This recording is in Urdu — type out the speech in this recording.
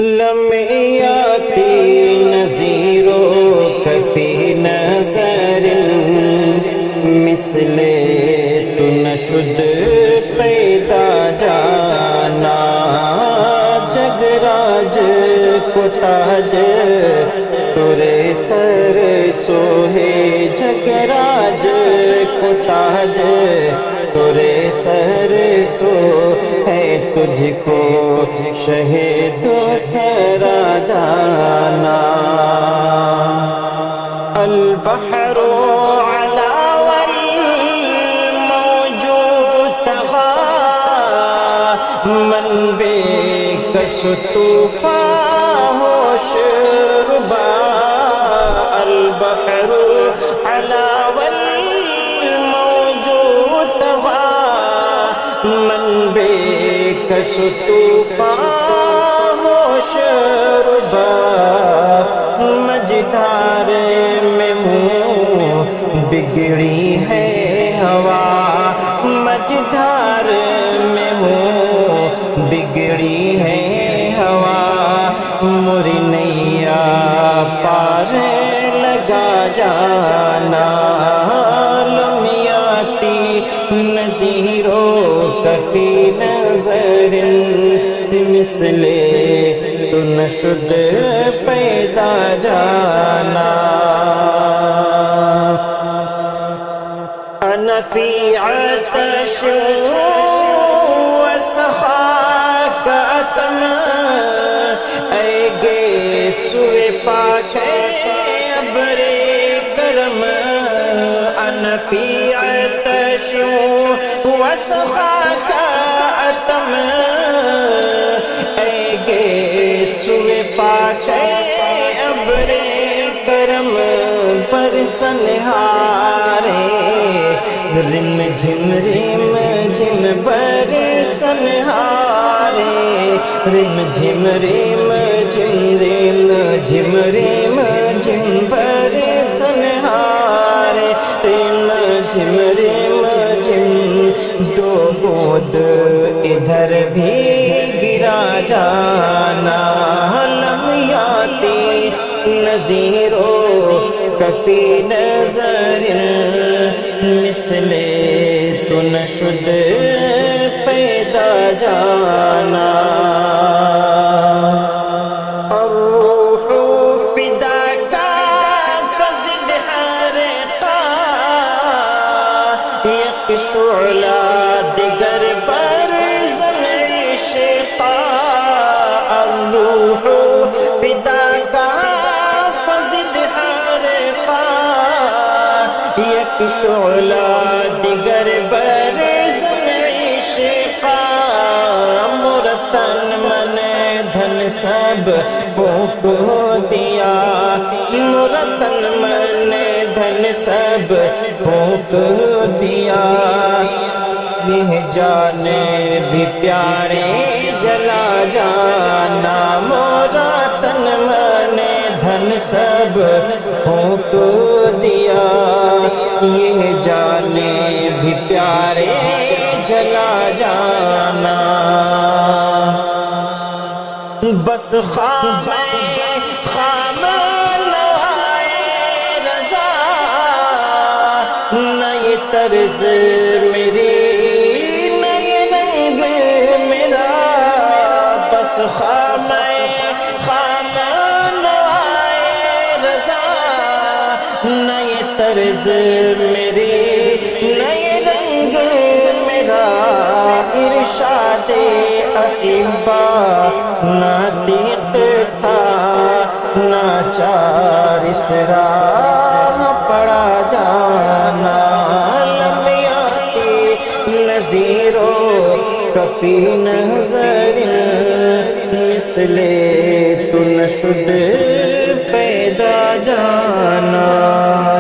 لمیاتی نظیرو کفی نظر مثل تو نشد پیدا جانا جگراج کو تاج تورے سر سوہے جگراج کو تاج تورے سر سو ہے تجھ کو شہد سرا جانا البحر علا والموج تغا من بے کش طوفان ہوش ربا البحر علا والموج تغا من بے کش طوفان ہوش ربا مجدار میں ہوں بگڑی ہے ہوا مجدار میں ہوں بگڑی ہے ہوا موری نیا پار لگا جانا لمیاتی نظیرو کفی نظر مثل تو نشد پیدا جانا انا فی عطش وسخاک اتم اے گے سوئے پاک ابر کرم انا فی عطش وسخاک اتم اے گے سوئے پاک ابر کرم پر سنہارے رم جھم بر سنہارے رم جھم جھم بر سنہارے رم جھم دو بود ادھر بھی گرا جانا لمیاتی نظیرو کفی نظر مثل تو نشد پیدا جانا الروح فداک فزد حرقا یک شعلہ دیگر بر زن عشقا الروح فداک فزد حرقا یک شعلہ دیگر بر زن عشقا مرتن من دھن سب پھونک دیا مرتن من دھن سب پھونک دیا یہ جانے بھی پیارے جلا جانا مرتن من دھن سب پھونک دیا یہ جانے بھی پیارے جلا جانا بس خام نوائے رضا نئی طرز میری نئی رنگ میرا بس خام نوائے رضا نئی طرز میری نئی رنگ میرا ارشاد احبا ناطق تھا ناچار اس راہ پڑا جانا لمیاتی نظیرو کفی نظر مثل تو نشد پیدا جانا